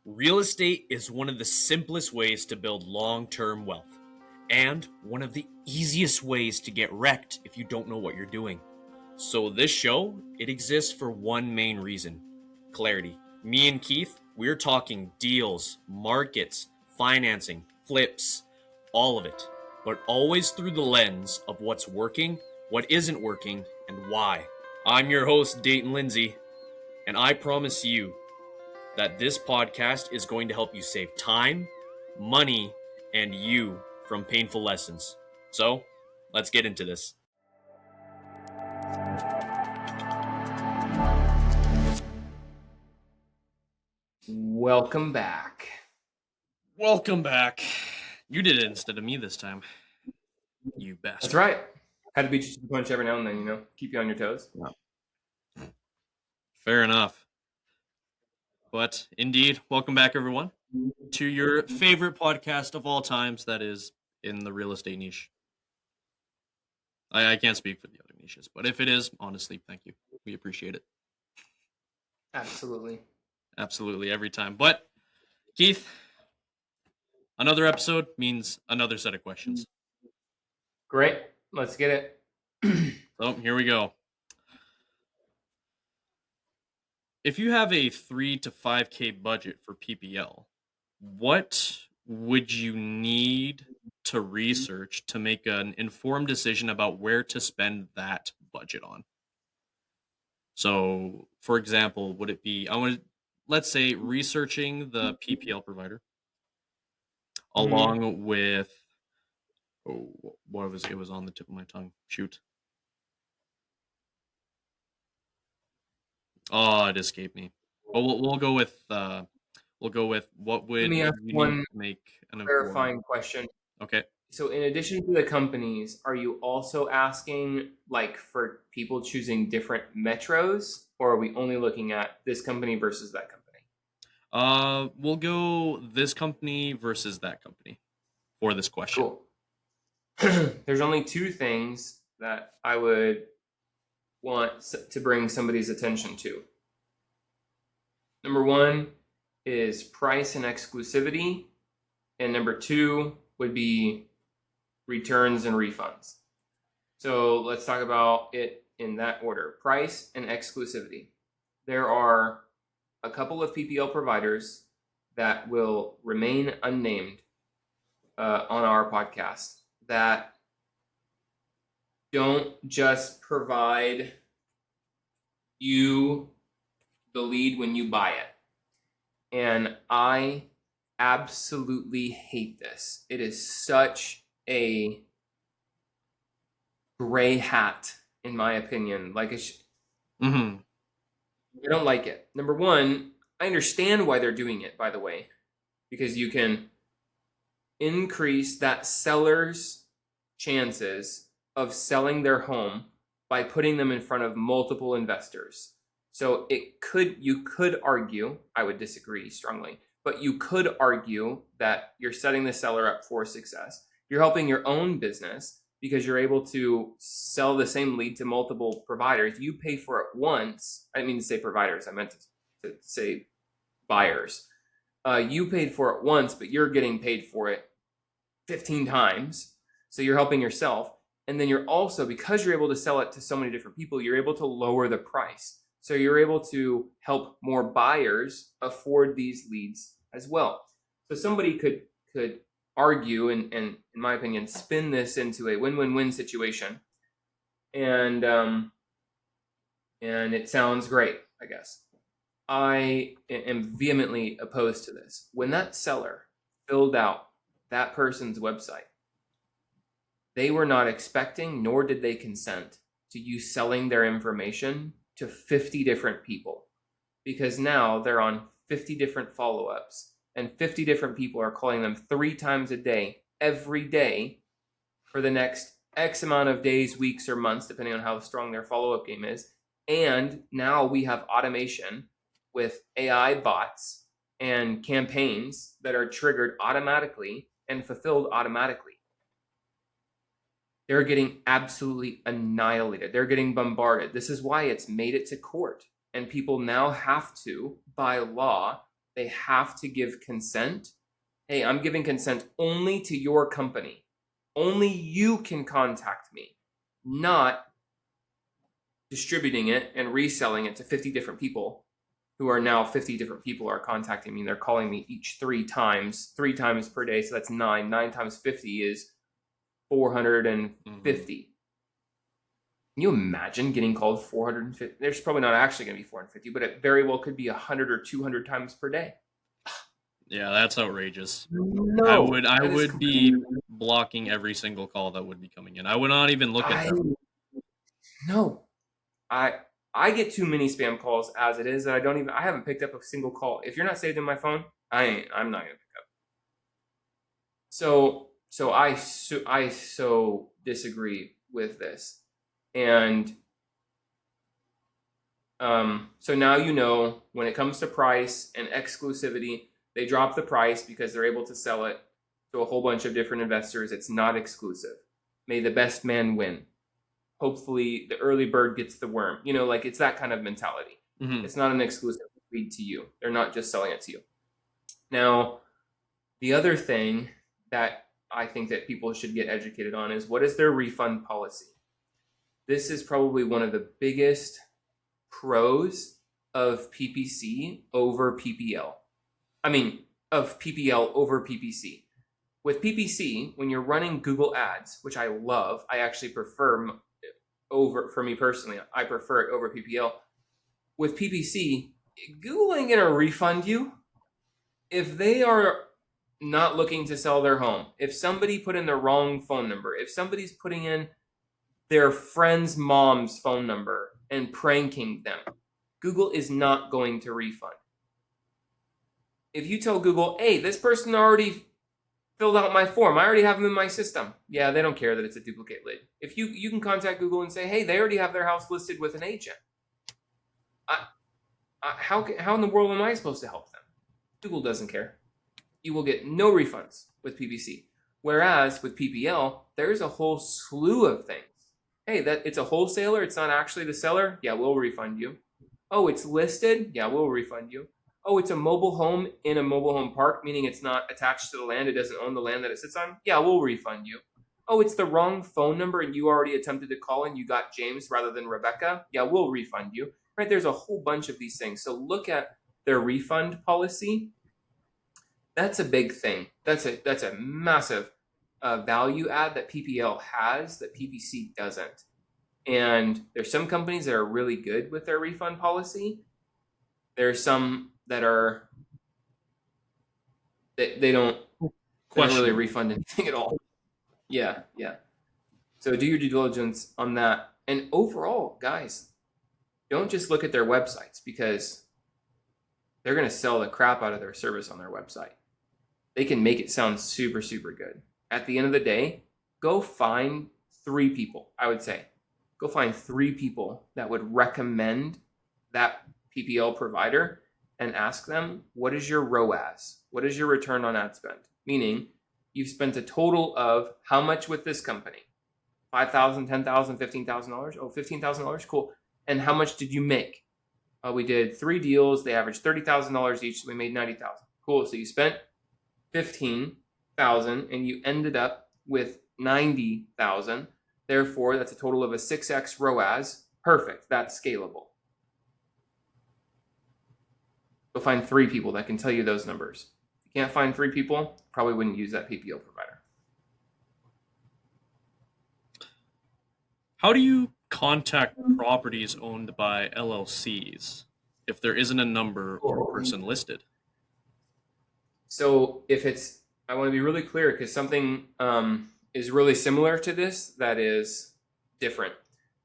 Real estate is one of the simplest ways to build long-term wealth, and one of the easiest ways to get wrecked if you don't know what you're doing. So this show, it exists for one main reason: clarity. Me and Keith, we're talking deals, markets, financing, flips, all of it, but always through the lens of what's working, what isn't working, and why. I'm your host, Dayton Lindsey, and I promise you that this podcast is going to help you save time, money, and you from painful lessons. So, let's get into this. Welcome back. Welcome back. You did it instead of me this time. You bastard. That's right. Had to beat you to the punch every now and then, keep you on your toes. Yeah. Fair enough. But indeed, welcome back, everyone, to your favorite podcast of all times that is in the real estate niche. I can't speak for the other niches, but if it is, honestly, thank you. We appreciate it. Absolutely. Absolutely, every time. But, Keith, another episode means another set of questions. Great. Let's get it. So, here we go. If you have a 3 to 5K budget for PPL, what would you need to research to make an informed decision about where to spend that budget on? So, for example, would it be, let's say, researching the PPL provider along with, it was on the tip of my tongue. Shoot. Oh, it escaped me. But we'll go with what would Let me ask you one need to make an clarifying question. Okay. So in addition to the companies, are you also asking for people choosing different metros, or are we only looking at this company versus that company? We'll go this company versus that company for this question. Cool. There's only two things that I would want to bring somebody's attention to. Number one is price and exclusivity, and number two would be returns and refunds. So let's talk about it in that order: price and exclusivity. There are a couple of PPL providers that will remain unnamed on our podcast that don't just provide you the lead when you buy it. And I absolutely hate this. It is such a gray hat, in my opinion. I don't like it. Number one, I understand why they're doing it, by the way, because you can increase that seller's chances of selling their home by putting them in front of multiple investors. So you could argue, I would disagree strongly, but you could argue that you're setting the seller up for success. You're helping your own business because you're able to sell the same lead to multiple providers. You pay for it once. I didn't mean to say providers. I meant to say buyers. You paid for it once, but you're getting paid for it 15 times. So you're helping yourself. And then you're also, because you're able to sell it to so many different people, you're able to lower the price. So you're able to help more buyers afford these leads as well. So somebody could argue and in my opinion, spin this into a win-win-win situation. And it sounds great, I guess. I am vehemently opposed to this. When that seller filled out that person's website, they were not expecting, nor did they consent to you selling their information to 50 different people, because now they're on 50 different follow-ups and 50 different people are calling them 3 times a day, every day for the next X amount of days, weeks, or months, depending on how strong their follow-up game is. And now we have automation with AI bots and campaigns that are triggered automatically and fulfilled automatically. They're getting absolutely annihilated. They're getting bombarded. This is why it's made it to court. And people now have to, by law, they have to give consent. Hey, I'm giving consent only to your company. Only you can contact me, not distributing it and reselling it to 50 different people who are now 50 different people are contacting me. They're calling me each 3 times per day. So that's 9. 9 times 50 is 450. Can you imagine getting called 450? There's probably not actually going to be 450, but it very well could be 100 or 200 times per day. Yeah, that's outrageous. No, I would be blocking every single call that would be coming in. I would not even look at them. No, I get too many spam calls as it is that I haven't picked up a single call. If you're not saved in my phone, I'm not gonna pick up. So I so disagree with this, and so now you know when it comes to price and exclusivity, they drop the price because they're able to sell it to a whole bunch of different investors. It's not exclusive. May the best man win. Hopefully the early bird gets the worm. You know, like it's that kind of mentality. It's not an exclusive lead to you. They're not just selling it to you. Now, the other thing that I think that people should get educated on is what is their refund policy? This is probably one of the biggest pros of PPC over PPL. I mean, of PPL over PPC. With PPC, when you're running Google Ads, which I love, I actually prefer for me personally, I prefer it over PPL. With PPC, Google ain't gonna refund you if they are not looking to sell their home. If somebody put in the wrong phone number, if somebody's putting in their friend's mom's phone number and pranking them, Google is not going to refund. If you tell Google, hey, this person already filled out my form, I already have them in my system. Yeah, they don't care that it's a duplicate lead. If you can contact Google and say, hey, they already have their house listed with an agent. How in the world am I supposed to help them? Google doesn't care. You will get no refunds with PPC. Whereas with PPL, there's a whole slew of things. Hey, that it's a wholesaler, it's not actually the seller. Yeah, we'll refund you. Oh, it's listed. Yeah, we'll refund you. Oh, it's a mobile home in a mobile home park, meaning it's not attached to the land. It doesn't own the land that it sits on. Yeah, we'll refund you. Oh, it's the wrong phone number and you already attempted to call and you got James rather than Rebecca. Yeah, we'll refund you. Right? There's a whole bunch of these things. So look at their refund policy. That's a big thing. That's a massive value add that PPL has that PPC doesn't. And there's some companies that are really good with their refund policy. There's some that are they don't really refund anything at all. Yeah. So do your due diligence on that. And overall, guys, don't just look at their websites because they're going to sell the crap out of their service on their website. They can make it sound super, super good. At the end of the day, go find 3 people, I would say. Go find 3 people that would recommend that PPL provider and ask them, what is your ROAS? What is your return on ad spend? Meaning, you've spent a total of how much with this company? $5,000, $10,000, $15,000? Oh, $15,000? Cool. And how much did you make? We did 3 deals. They averaged $30,000 each, so we made $90,000. Cool. So you spent $15,000 and you ended up with $90,000. Therefore, that's a total of a 6x ROAS. Perfect. That's scalable. Go find 3 people that can tell you those numbers. If you can't find 3 people, probably wouldn't use that PPO provider. How do you contact properties owned by LLCs if there isn't a number or a person listed? So if it's, I want to be really clear because something is really similar to this that is different.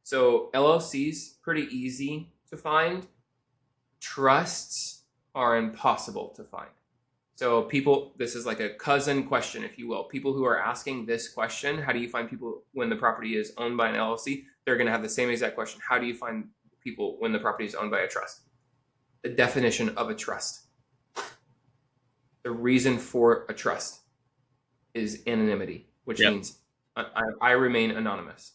So LLCs, pretty easy to find. Trusts are impossible to find. So people, this is like a cousin question, if you will. People who are asking this question, how do you find people when the property is owned by an LLC? They're going to have the same exact question. How do you find people when the property is owned by a trust? The definition of a trust. The reason for a trust is anonymity, which means I remain anonymous.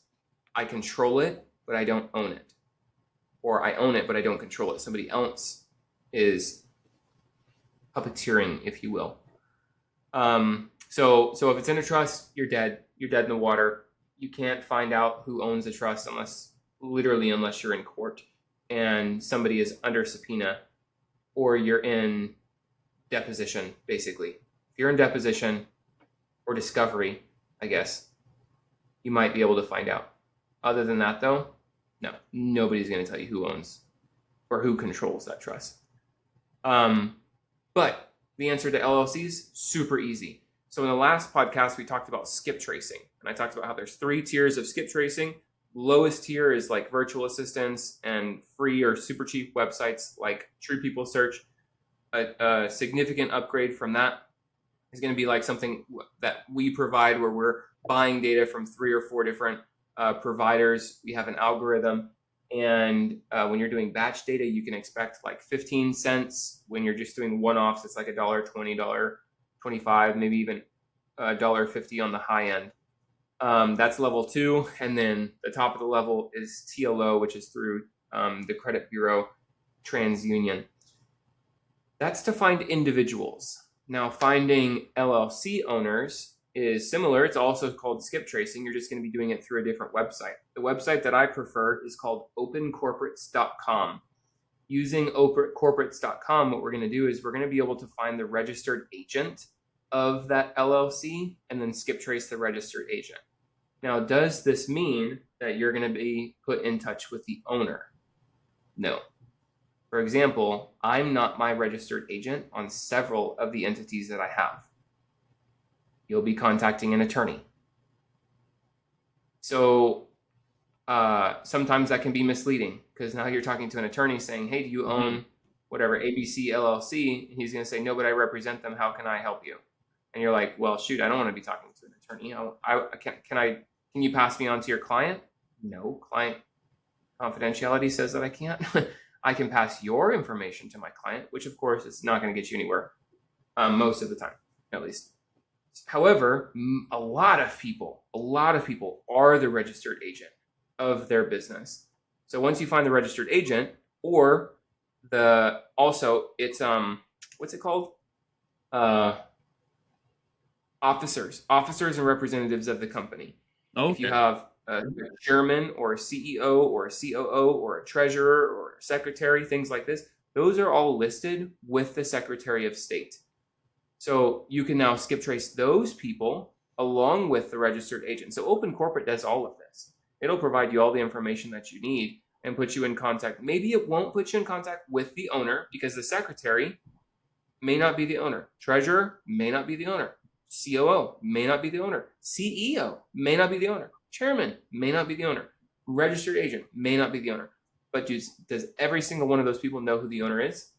I control it, but I don't own it. Or I own it, but I don't control it. Somebody else is puppeteering, if you will. So if it's in a trust, you're dead. You're dead in the water. You can't find out who owns the trust unless you're in court and somebody is under subpoena or you're in deposition, basically. If you're in deposition or discovery, I guess, you might be able to find out. Other than that, though, no, nobody's going to tell you who owns or who controls that trust. But the answer to LLCs, super easy. So in the last podcast, we talked about skip tracing. And I talked about how there's 3 tiers of skip tracing. Lowest tier is like virtual assistants and free or super cheap websites like True People Search. A significant upgrade from that is going to be like something that we provide where we're buying data from 3 or 4 different providers. We have an algorithm. And when you're doing batch data, you can expect like 15 cents. When you're just doing one-offs, it's like $1, $20, $25, maybe even $1.50 on the high end. That's level 2. And then the top of the level is TLO, which is through the credit bureau TransUnion. That's to find individuals. Now, finding LLC owners is similar. It's also called skip tracing. You're just going to be doing it through a different website. The website that I prefer is called opencorporates.com. Using opencorporates.com, what we're going to do is we're going to be able to find the registered agent of that LLC and then skip trace the registered agent. Now, does this mean that you're going to be put in touch with the owner? No. For example, I'm not my registered agent on several of the entities that I have. You'll be contacting an attorney. So sometimes that can be misleading because now you're talking to an attorney saying, hey, do you own whatever ABC LLC? And he's going to say, no, but I represent them. How can I help you? And you're like, well, shoot, I don't want to be talking to an attorney. Can you pass me on to your client? No, client confidentiality says that I can't. I can pass your information to my client, which of course is not going to get you anywhere most of the time, at least. However, a lot of people are the registered agent of their business. So once you find the registered agent, or it's what's it called? Officers and representatives of the company. Okay. If you have a chairman or a CEO or a COO or a treasurer or a secretary, things like this, those are all listed with the Secretary of State. So you can now skip trace those people along with the registered agent. So Open Corporate does all of this. It'll provide you all the information that you need and put you in contact. Maybe it won't put you in contact with the owner because the secretary may not be the owner. Treasurer may not be the owner. COO may not be the owner. CEO may not be the owner. Chairman may not be the owner. Registered agent may not be the owner. But does every single one of those people know who the owner is?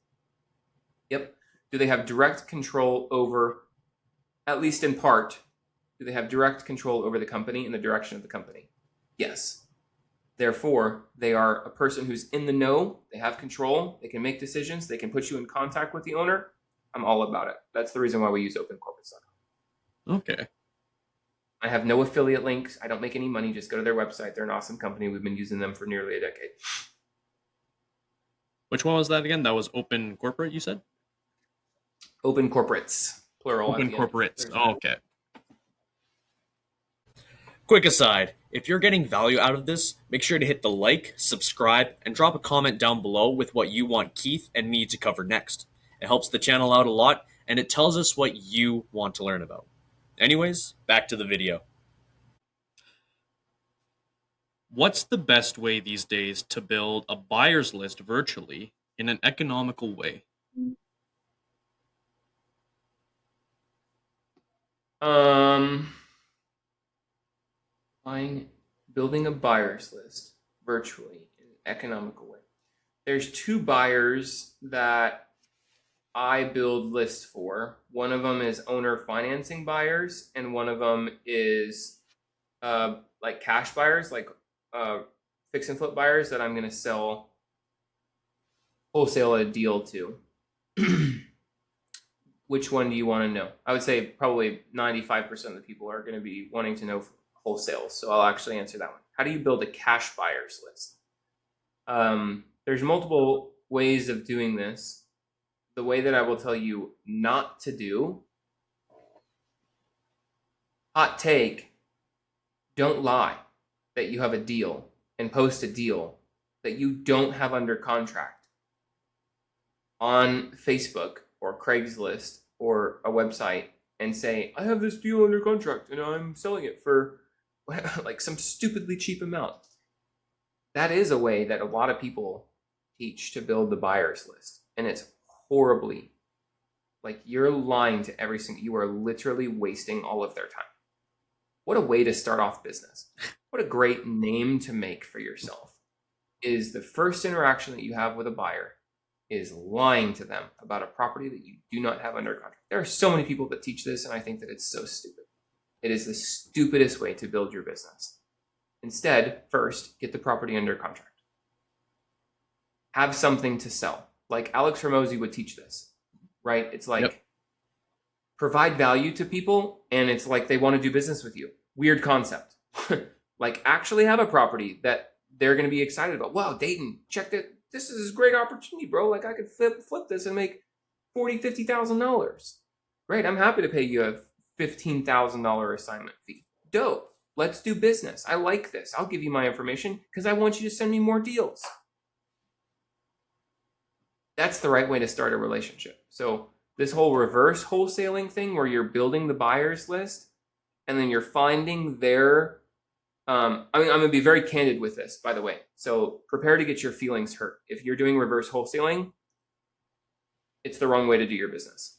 Yep. Do they have direct control over, at least in part, do they have direct control over the company and the direction of the company? Yes. Therefore, they are a person who's in the know. They have control. They can make decisions. They can put you in contact with the owner. I'm all about it. That's the reason why we use opencorporates.com. Okay. I have no affiliate links. I don't make any money. Just go to their website. They're an awesome company. We've been using them for nearly a decade. Which one was that again? That was Open Corporate, you said? Open Corporates, plural. Open Corporates. Oh, okay. Quick aside, if you're getting value out of this, make sure to hit the like, subscribe, and drop a comment down below with what you want Keith and me to cover next. It helps the channel out a lot, and it tells us what you want to learn about. Anyways, back to the video. What's the best way these days to build a buyer's list virtually in an economical way? Building a buyer's list virtually in an economical way. There's 2 buyers that I build lists for. One of them is owner financing buyers, and one of them is like cash buyers, like fix and flip buyers that I'm going to wholesale a deal to. Which one do you want to know? I would say probably 95% of the people are going to be wanting to know wholesale. So I'll actually answer that one. How do you build a cash buyers list? There's multiple ways of doing this. the way that I will tell you not to do, hot take, don't lie that you have a deal and post a deal that you don't have under contract on Facebook or Craigslist or a website and say, I have this deal under contract and I'm selling it for like some stupidly cheap amount. That is a way that a lot of people teach to build the buyer's list. And it's horribly, like, you're lying to every single, you are literally wasting all of their time. What a way to start off business. What a great name to make for yourself. Is the first interaction that you have with a buyer is lying to them about a property that you do not have under contract. There are so many people that teach this, and I think that it's so stupid. It is the stupidest way to build your business. Instead, first, get the property under contract. Have something to sell. Like Alex Hormozy would teach this, right? It's like, provide value to people, and it's like they want to do business with you. Weird concept. Like, actually have a property that they're going to be excited about. Wow, Dayton, check that. This is a great opportunity, bro. Like, I could flip this and make $40,000, $50,000. Great, I'm happy to pay you a $15,000 assignment fee. Dope. Let's do business. I like this. I'll give you my information because I want you to send me more deals. That's the right way to start a relationship. So this whole reverse wholesaling thing where you're building the buyer's list and then you're finding their, I'm going to be very candid with this, by the way. So prepare to get your feelings hurt. If you're doing reverse wholesaling, it's the wrong way to do your business.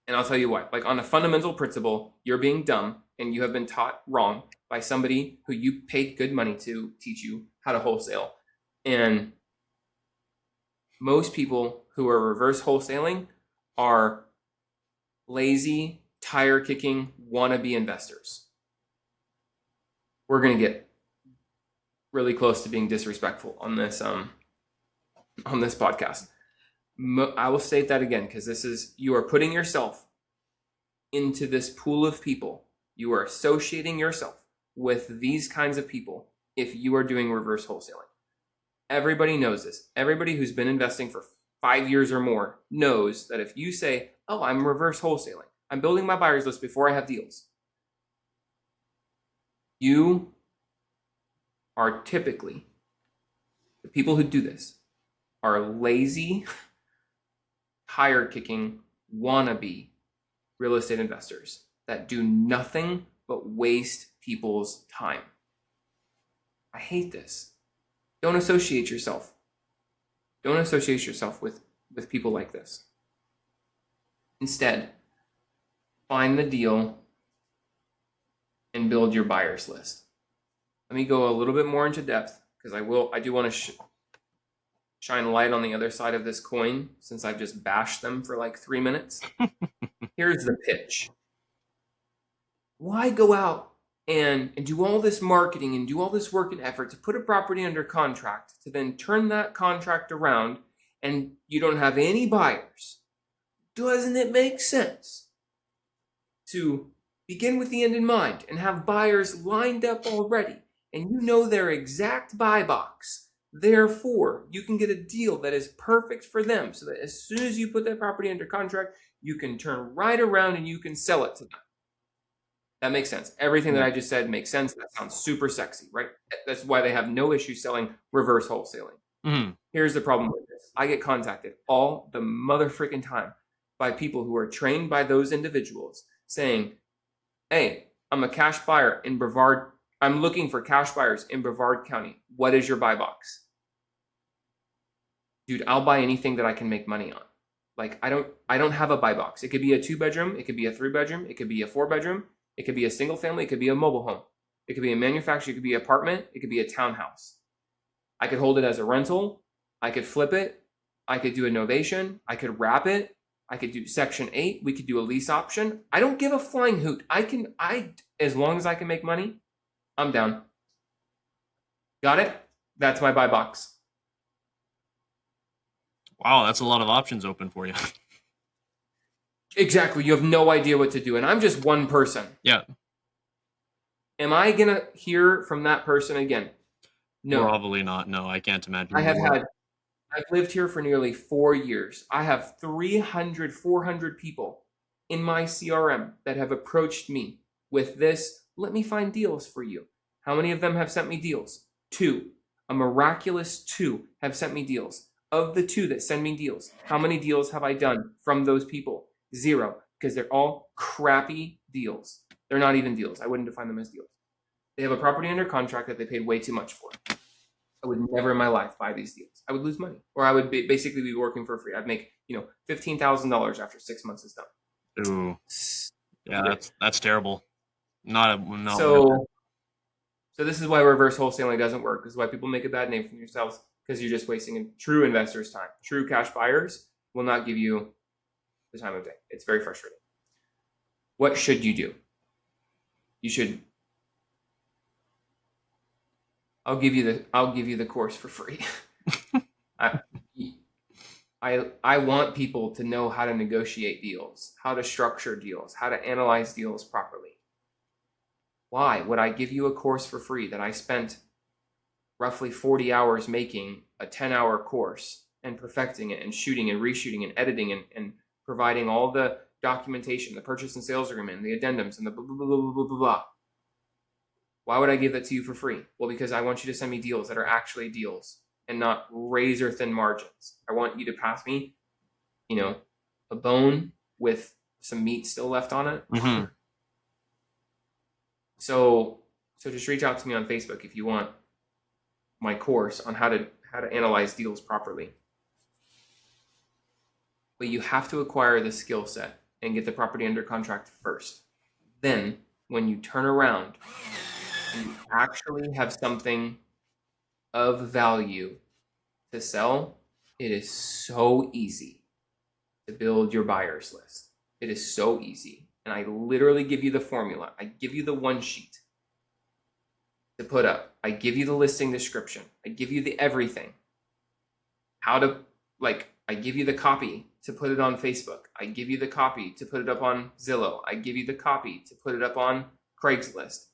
And I'll tell you why. Like, on a fundamental principle, you're being dumb and you have been taught wrong by somebody who you paid good money to teach you how to wholesale. And most people who are reverse wholesaling are lazy, tire-kicking, wannabe investors. We're going to get really close to being disrespectful on this podcast. I will state that again, because this is, you are putting yourself into this pool of people. You are associating yourself with these kinds of people if you are doing reverse wholesaling. Everybody knows this. Everybody who's been investing for 5 years or more knows that if you say, oh, I'm reverse wholesaling, I'm building my buyer's list before I have deals, you are typically, the people who do this are lazy, tire-kicking, wannabe real estate investors that do nothing but waste people's time. I hate this. Don't associate yourself. Don't associate yourself with people like this. Instead, find the deal and build your buyer's list. Let me go a little bit more into depth, because I do want to shine light on the other side of this coin, since I've just bashed them for like 3 minutes. Here's the pitch. Why go out and do all this marketing and do all this work and effort to put a property under contract to then turn that contract around and you don't have any buyers? Doesn't it make sense to begin with the end in mind and have buyers lined up already, and you know their exact buy box? Therefore, you can get a deal that is perfect for them, so that as soon as you put that property under contract, you can turn right around and you can sell it to them. That makes sense. Everything that I just said makes sense. That sounds super sexy, right? That's why they have no issue selling reverse wholesaling. Mm-hmm. Here's the problem with this. I get contacted all the motherfucking time by people who are trained by those individuals saying, hey, I'm a cash buyer in Brevard. I'm looking for cash buyers in Brevard County. What is your buy box? Dude, I'll buy anything that I can make money on. Like, I don't have a buy box. It could be a 2-bedroom. It could be a 3-bedroom. It could be a 4-bedroom. It could be a single family. It could be a mobile home. It could be a manufacturer. It could be an apartment. It could be a townhouse. I could hold it as a rental. I could flip it. I could do a novation. I could wrap it. I could do Section 8. We could do a lease option. I don't give a flying hoot. As long as I can make money, I'm down. Got it? That's my buy box. Wow, that's a lot of options open for you. Exactly. You have no idea what to do. And I'm just one person. Yeah. Am I going to hear from that person again? No. Probably not. No, I can't imagine. I have had I've lived here for nearly 4 years. I have 300, 400 people in my CRM that have approached me with this, let me find deals for you. How many of them have sent me deals? 2. A miraculous 2 have sent me deals. Of the 2 that send me deals, how many deals have I done from those people? 0, because they're all crappy deals. They're not even deals. I wouldn't define them as deals. They have a property under contract that they paid way too much for. I would never in my life buy these deals. I would lose money, or I would basically be working for free. I'd make $15,000 after 6 months is done. Ooh, yeah, that's terrible. No. So this is why reverse wholesaling doesn't work. This is why people make a bad name for themselves, because you're just wasting a true investor's time. True cash buyers will not give you the time of day. It's very frustrating. What should you do? You should. I'll give you the course for free. I want people to know how to negotiate deals, how to structure deals, how to analyze deals properly. Why would I give you a course for free that I spent roughly 40 hours making a 10-hour course and perfecting it and shooting and reshooting and editing and providing all the documentation, the purchase and sales agreement, and the addendums and the blah, blah, blah, blah, blah, blah, blah. Why would I give that to you for free? Well, because I want you to send me deals that are actually deals and not razor thin margins. I want you to pass me, a bone with some meat still left on it. Mm-hmm. So just reach out to me on Facebook if you want my course on how to analyze deals properly. But you have to acquire the skill set and get the property under contract first. Then, when you turn around and you actually have something of value to sell, it is so easy to build your buyer's list. It is so easy. And I literally give you the formula. I give you the one sheet to put up. I give you the listing description. I give you the everything. I give you the copy to put it on Facebook. I give you the copy to put it up on Zillow. I give you the copy to put it up on Craigslist.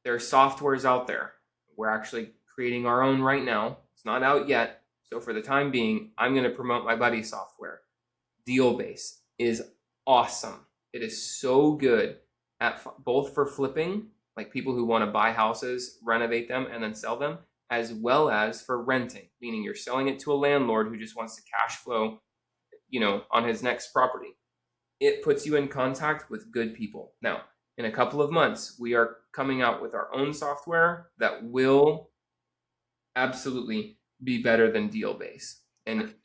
There are softwares out there. We're actually creating our own right now. It's not out yet. So for the time being, I'm going to promote my buddy's software. DealBase is awesome. It is so good at both for flipping, like people who want to buy houses, renovate them, and then sell them, as well as for renting, meaning you're selling it to a landlord who just wants to cash flow, on his next property. It puts you in contact with good people. Now, in a couple of months, we are coming out with our own software that will absolutely be better than DealBase. And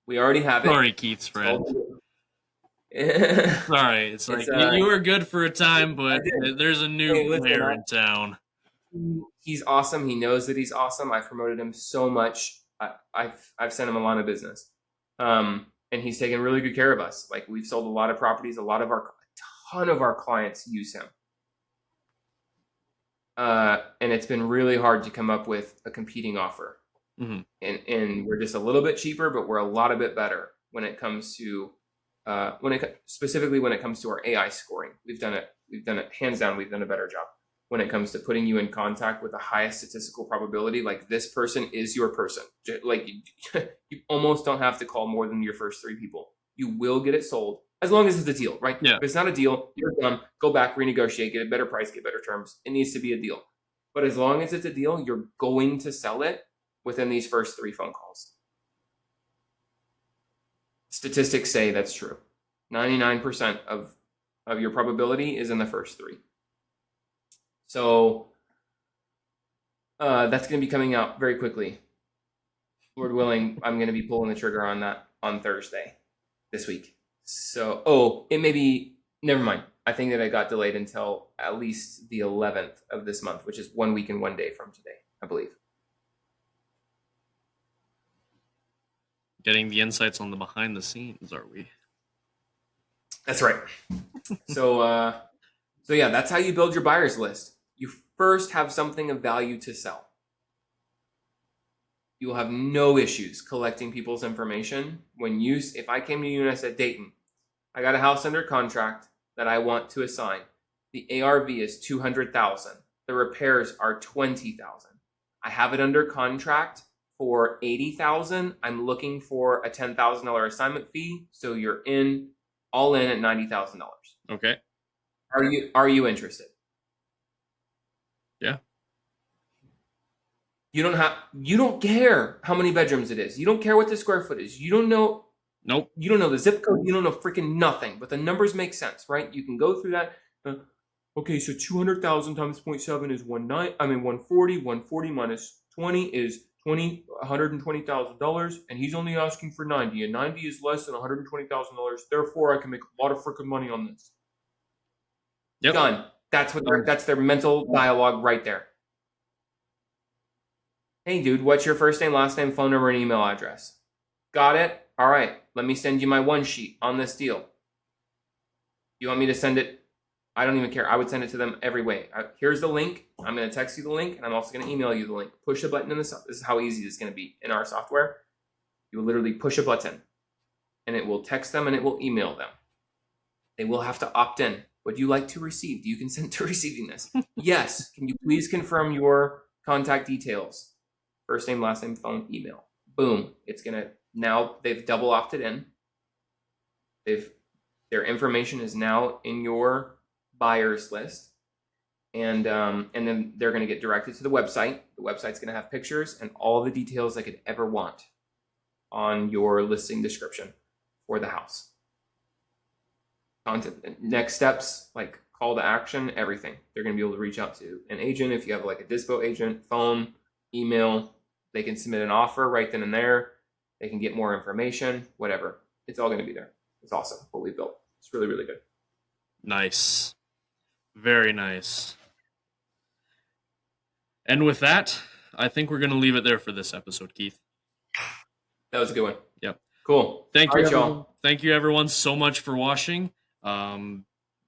we already have it. Sorry, Keith's friend. Sorry, it's like you were good for a time, but there's a new player in town. He's awesome. He knows that he's awesome. I've promoted him so much. I've sent him a lot of business, and he's taken really good care of us. Like, we've sold a lot of properties. A ton of our clients use him, and it's been really hard to come up with a competing offer. Mm-hmm. And we're just a little bit cheaper, but we're a lot bit better when it comes to. Specifically when it comes to our AI scoring. We've done it hands down. We've done a better job when it comes to putting you in contact with the highest statistical probability. Like, this person is your person. Like, you almost don't have to call more than your first 3 people. You will get it sold as long as it's a deal, right? Yeah. If it's not a deal, you're done. Go back, renegotiate, get a better price, get better terms. It needs to be a deal. But as long as it's a deal, you're going to sell it within these first 3 phone calls. Statistics say that's true. 99% of your probability is in the first 3. So that's going to be coming out very quickly. Lord willing, I'm going to be pulling the trigger on that on Thursday this week. So, it may be, never mind. I think that it got delayed until at least the 11th of this month, which is 1 week and 1 day from today, I believe. Getting the insights on the behind the scenes, are we? That's right. So yeah, that's how you build your buyer's list. You first have something of value to sell. You will have no issues collecting people's information if I came to you and I said, Dayton, I got a house under contract that I want to assign. The ARV is $200,000. The repairs are $20,000. I have it under contract for $80,000. I'm looking for a $10,000 assignment fee, so you're all in at $90,000. Okay. Are you interested? Yeah. You don't care how many bedrooms it is. You don't care what the square foot is. You don't know. Nope. You don't know the zip code. You don't know freaking nothing. But the numbers make sense, right? You can go through that. Okay, so 200,000 times 0.7 is 140. 140 minus 20 is $120,000, and he's only asking for 90, and 90 is less than $120,000. Therefore, I can make a lot of freaking money on this. Yep. Done. That's their mental dialogue right there. Hey, dude, what's your first name, last name, phone number, and email address? Got it? All right. Let me send you my one sheet on this deal. You want me to send it? I don't even care. I would send it to them every way. Here's the link. I'm going to text you the link, and I'm also going to email you the link. Push a button in this. This is how easy this is going to be in our software. You will literally push a button, and it will text them, and it will email them. They will have to opt in. Would you like to receive? Do you consent to receiving this? Yes. Can you please confirm your contact details? First name, last name, phone, email. Boom. It's going to, now they've double opted in. Their information is now in your buyers list, and then they're going to get directed to the website. The website's going to have pictures and all the details they could ever want on your listing description for the house. Content, next steps, like call to action, everything. They're going to be able to reach out to an agent if you have like a dispo agent, phone, email. They can submit an offer right then and there. They can get more information, whatever. It's all going to be there. It's awesome what we built. It's really, really good. Nice. Very nice. And with that, I think we're going to leave it there for this episode, Keith. That was a good one. Yep. Cool. Thank you, right, y'all. Thank you, everyone, so much for watching.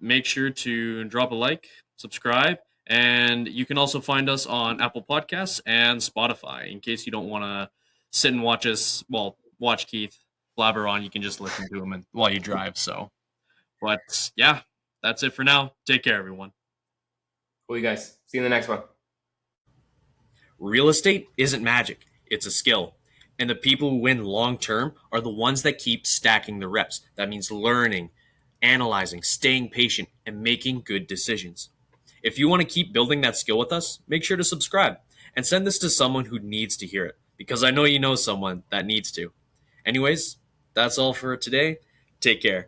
Make sure to drop a like, subscribe, and you can also find us on Apple Podcasts and Spotify. In case you don't want to sit and watch Keith blabber on, you can just listen to him while you drive. So, but yeah, that's it for now. Take care, everyone. Cool, you guys. See you in the next one. Real estate isn't magic. It's a skill. And the people who win long-term are the ones that keep stacking the reps. That means learning, analyzing, staying patient, and making good decisions. If you want to keep building that skill with us, make sure to subscribe and send this to someone who needs to hear it, because I know you know someone that needs to. Anyways, that's all for today. Take care.